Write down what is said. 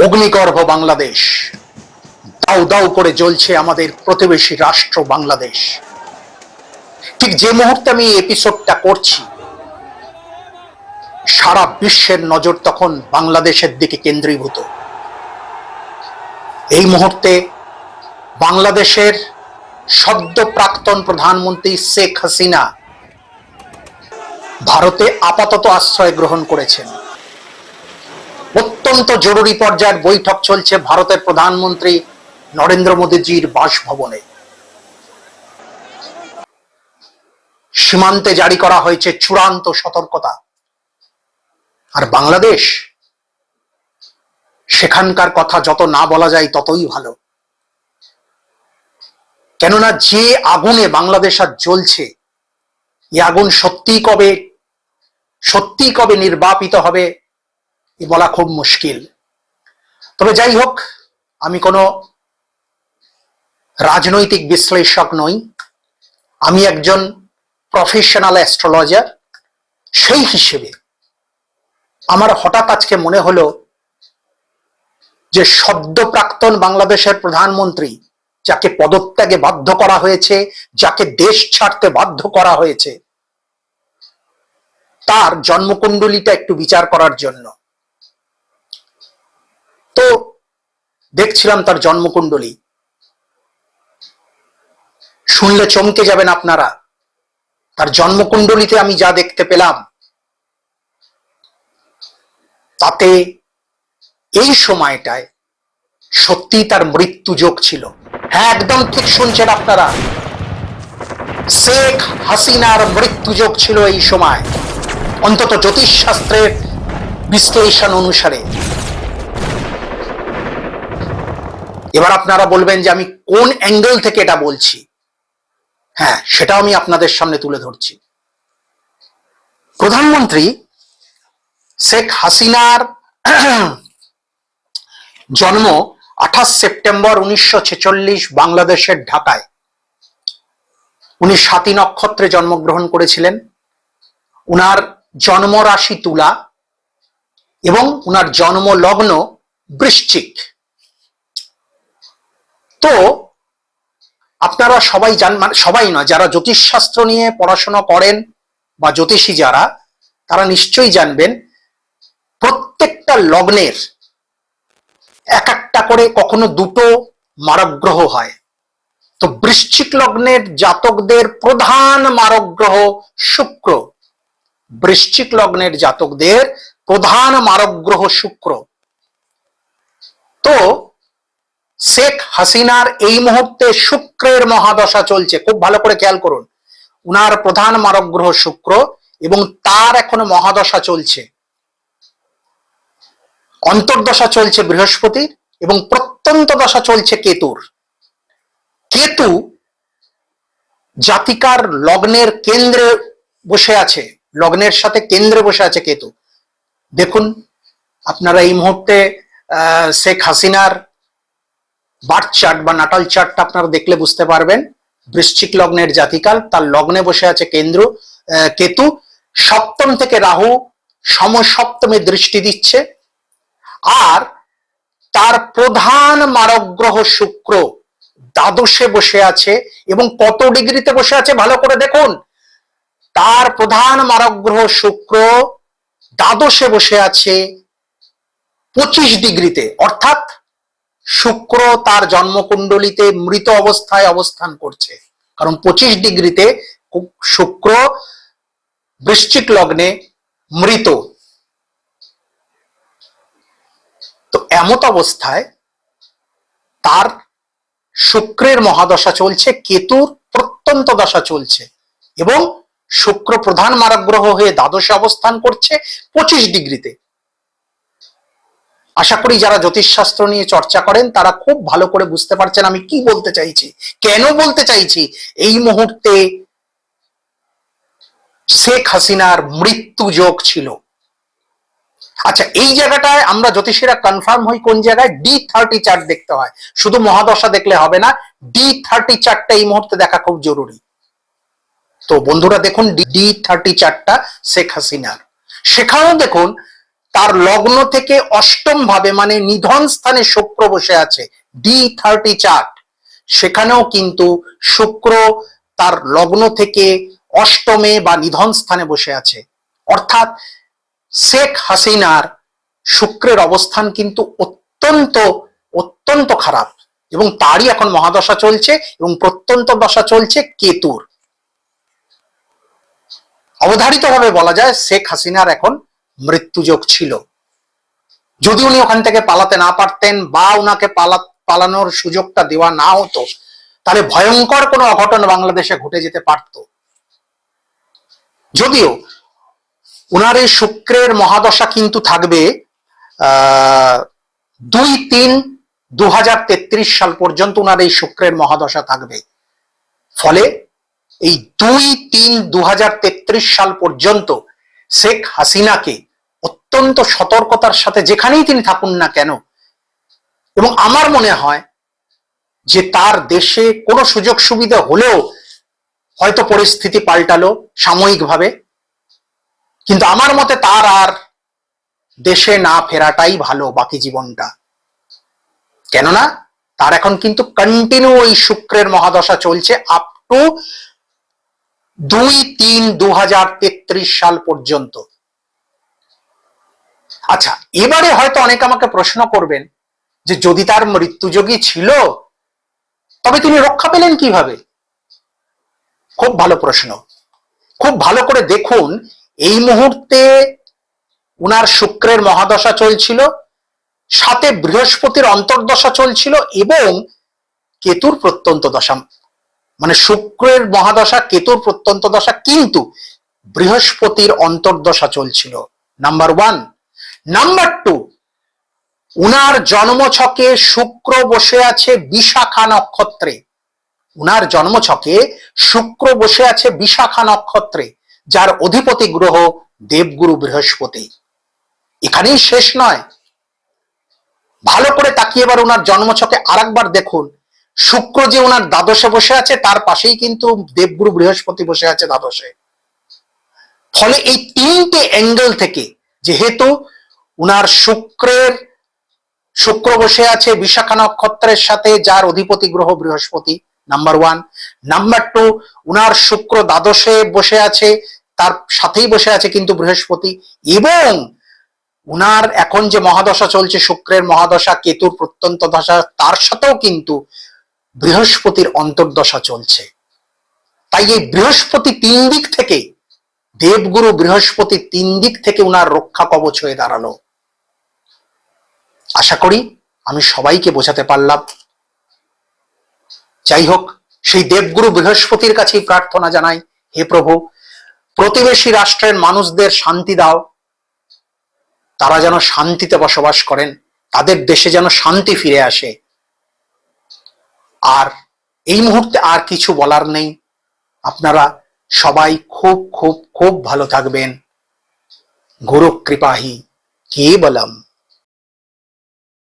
অগ্নিগর্ভ বাংলাদেশ, দাউ দাউ করে জ্বলছে আমাদের প্রতিবেশী রাষ্ট্র বাংলাদেশ। ঠিক যে মুহূর্তে আমি এই এপিসোডটা করছি, সারা বিশ্বের নজর তখন বাংলাদেশের দিকে কেন্দ্রীভূত। এই মুহূর্তে বাংলাদেশের সদ্য প্রাক্তন প্রধানমন্ত্রী শেখ হাসিনা ভারতে আপাতত আশ্রয় গ্রহণ করেছেন। অত্যন্ত জরুরি পর্যায়ের বৈঠক চলছে ভারতের প্রধানমন্ত্রী নরেন্দ্র মোদীজির বাসভবনে। সীমান্তে জারি করা হয়েছে চূড়ান্ত সতর্কতা। আর বাংলাদেশ, সেখানকার কথা যত না বলা যায় ততই ভালো। কেননা যে আগুনে বাংলাদেশ আজ জ্বলছে, এই আগুন সত্যি কবে নির্বাপিত হবে এ বলা খুব মুশকিল। তবে যাই হোক, আমি কোনো রাজনৈতিক বিশ্লেষক নই, আমি একজন প্রফেশনাল অ্যাস্ট্রোলজার। সেই হিসেবে আমার হঠাৎ আজকে মনে হলো যে সদ্য প্রাক্তন বাংলাদেশের প্রধানমন্ত্রী, যাকে পদত্যাগে বাধ্য করা হয়েছে, যাকে দেশ ছাড়তে বাধ্য করা হয়েছে, তার জন্মকুণ্ডলীটা একটু বিচার করার জন্য তো দেখছিলাম তার জন্মকুণ্ডলী। শুনলে চমকে যাবেন আপনারা। তার জন্মকুণ্ডলীতে আমি যা দেখতে পেলাম, তাতে এই সময়টায় সত্যি তার মৃত্যু যোগ ছিল। হ্যাঁ, একদম ঠিক শুনছেন আপনারা, শেখ হাসিনার মৃত্যু যোগ ছিল এই সময়, অন্তত জ্যোতিষশাস্ত্রের বিশ্লেষণ অনুসারে। এবার আপনারা বলবেন যে আমি কোন অ্যাঙ্গেল থেকে এটা বলছি। হ্যাঁ, সেটাও আমি আপনাদের সামনে তুলে ধরছি। প্রধানমন্ত্রী শেখ হাসিনার জন্ম 28 সেপ্টেম্বর 1946 বাংলাদেশের ঢাকায়। উনি স্বাতী নক্ষত্রে জন্মগ্রহণ করেছিলেন। উনার জন্ম রাশি তুলা এবং উনার জন্ম লগ্ন বৃশ্চিক। তো আপনারা সবাই মানে সবাই নয়, যারা জ্যোতিষশাস্ত্র নিয়ে পড়াশোনা করেন বা জ্যোতিষী যারা, তারা নিশ্চয়ই জানবেন প্রত্যেকটা লগ্নের এক একটা করে কখনো দুটো মারক গ্রহ হয়। তো বৃশ্চিক লগ্নের জাতকদের প্রধান মারক গ্রহ শুক্র। বৃশ্চিক লগ্নের জাতকদের প্রধান মারক গ্রহ শুক্র। তো শেখ হাসিনার এই মুহূর্তে শুক্রের মহাদশা চলছে, খুব ভালো করে খেয়াল করুন। উনার প্রধান মারক গ্রহ শুক্র এবং তার এখনো মহাদশা চলছে। অন্তর্দশা চলছে বৃহস্পতির এবং প্রত্যন্ত দশা চলছে কেতুর। কেতু জাতিকার লগ্নের কেন্দ্রে বসে আছে, লগ্নের সাথে কেন্দ্রে বসে আছে কেতু। দেখুন আপনারা এই মুহূর্তে শেখ হাসিনার বার্থ চার্ট বা নাটাল চার্টটা আপনারা দেখলে বুঝতে পারবেন। বৃশ্চিক লগ্নের জাতিকাল, তার লগ্নে বসে আছে কেতু। সপ্তম থেকে রাহু সমসপ্তমে দৃষ্টি দিচ্ছে। আর তার প্রধান মারক গ্রহ শুক্র দ্বাদশে বসে আছে। এবং কত ডিগ্রিতে বসে আছে ভালো করে দেখুন। তার প্রধান মারক গ্রহ শুক্র দ্বাদশে বসে আছে 25 ডিগ্রিতে, অর্থাৎ শুক্র তার জন্মকুণ্ডলীতে মৃত অবস্থায় অবস্থান করছে। কারণ 25 ডিগ্রিতে শুক্র বৃশ্চিক লগ্নে মৃত। তো এমত অবস্থায় তার শুক্রের মহাদশা চলছে, কেতুর প্রত্যন্ত দশা চলছে এবং শুক্র প্রধান মারক গ্রহ হয়ে দ্বাদশে অবস্থান করছে 25 ডিগ্রিতে। আশা করি যারা জ্যোতিষশাস্ত্র নিয়ে চর্চা করেন তারা খুব ভালো করে বুঝতে পারছেন আমি কি বলতে চাইছি, কেন বলতে চাইছি। এই মুহূর্তে শেখ হাসিনার মৃত্যু যোগ ছিল। আচ্ছা, এই জায়গাটায় আমরা জ্যোতিষীরা কনফার্ম হই কোন জায়গায়? D30 চার্ট দেখতে হয়, শুধু মহাদশা দেখলে হবে না। D30 চার্টটা এই মুহূর্তে দেখা খুব জরুরি। তো বন্ধুরা দেখুন D30 চার্টটা শেখ হাসিনার। সেখানেও দেখুন তার লগ্ন থেকে অষ্টম ভাবে মানে নিধন স্থানে শুক্র বসে আছে, D30 চার্ট, সেখানেও কিন্তু শুক্র তার লগ্ন থেকে অষ্টমে বা নিধন স্থানে বসে আছে। অর্থাৎ শেখ হাসিনার শুক্রের অবস্থান কিন্তু অত্যন্ত অত্যন্ত খারাপ, এবং তারই এখন মহাদশা চলছে এবং প্রত্যন্ত দশা চলছে কেতুর। অবধারিতভাবে বলা যায় শেখ হাসিনার এখন মৃত্যুযোগ ছিল। যদি উনি ওখান থেকে পালাতে না পারতেন বা উনাকে পালানোর সুযোগটা দেওয়া না হতো, তাহলে ভয়ঙ্কর কোনো অঘটন বাংলাদেশে ঘটে যেতে পারত। যদিও উনার এই শুক্রের মহাদশা কিন্তু থাকবে 2-3-2033 সাল পর্যন্ত উনার এই শুক্রের মহাদশা থাকবে। ফলে এই 2-3-2033 সাল পর্যন্ত শেখ হাসিনাকে অত্যন্ত সতর্কতার সাথে যেখানেই তিনি থাকুন না কেন, এবং আমার মনে হয় যে তার দেশে কোনো সুযোগ সুবিধা হলেও হয়তো পরিস্থিতি পাল্টালো সাময়িকভাবে, কিন্তু আমার মতে তার আর দেশে না ফেরাটাই ভালো বাকি জীবনটা। কেননা তার এখন কিন্তু কন্টিনিউ ওই শুক্রের মহাদশা চলছে আপ টু 2-3-2033 সাল পর্যন্ত। আচ্ছা, এবারে হয়তো অনেকে আমাকে প্রশ্ন করবেন যে যদি তার মৃত্যুযোগী ছিল তবে তিনি রক্ষা পেলেন কিভাবে? খুব ভালো প্রশ্ন। খুব ভালো করে দেখুন, এই মুহূর্তে উনার শুক্রের মহাদশা চলছিল, সাথে বৃহস্পতির অন্তর্দশা চলছিল এবং কেতুর প্রত্যন্ত দশা, মানে শুক্রের মহাদশা কেতুর প্রত্যন্ত দশা, কিন্তু বৃহস্পতির অন্তর্দশা চলছিল। নাম্বার 1। নাম্বার 2, উনার জন্মছকে শুক্র বসে আছে বিশাখা নক্ষত্রে। উনার জন্মছকে শুক্র বসে আছে বিশাখা নক্ষত্রে, যার অধিপতি গ্রহ দেবগুরু বৃহস্পতি। এখানেই শেষ নয়, ভালো করে তাকিয়ে এবার ওনার জন্মছকে আরেকবার দেখুন, শুক্র যে ওনার দ্বাদশে বসে আছে তার পাশেই কিন্তু দেবগুরু বৃহস্পতি বসে আছে দ্বাদশে। ফলে এই তিনটে অ্যাঙ্গেল থেকে, যেহেতু উনার শুক্র বসে আছে বিশাখা নক্ষত্রের সাথে যার অধিপতি গ্রহ বৃহস্পতি, নাম্বার 1। নাম্বার 2, উনার শুক্র দ্বাদশে বসে আছে, তার সাথেই বসে আছে কিন্তু বৃহস্পতি, এবং উনার এখন যে মহাদশা চলছে শুক্রের মহাদশা কেতুর প্রত্যন্ত দশা, তার সাথেও কিন্তু বৃহস্পতির অন্তর্দশা চলছে। তাই এই বৃহস্পতি তিন দিক থেকে, দেবগুরু বৃহস্পতি তিন দিক থেকে উনার রক্ষা কবচ হয়ে দাঁড়ালো। আশা করি আমি সবাইকে বোঝাতে পারলাম। যাই হোক, সেই দেবগুরু বৃহস্পতির কাছেই প্রার্থনা জানাই, হে প্রভু, প্রতিবেশী রাষ্ট্রের মানুষদের শান্তি দাও, তারা যেন শান্তিতে বসবাস করেন, তাদের দেশে যেন শান্তি ফিরে আসে। আর এই মুহূর্তে আর কিছু বলার নেই। আপনারা সবাই খুব খুব খুব ভালো থাকবেন। গুরু কৃপাহি কেবলম।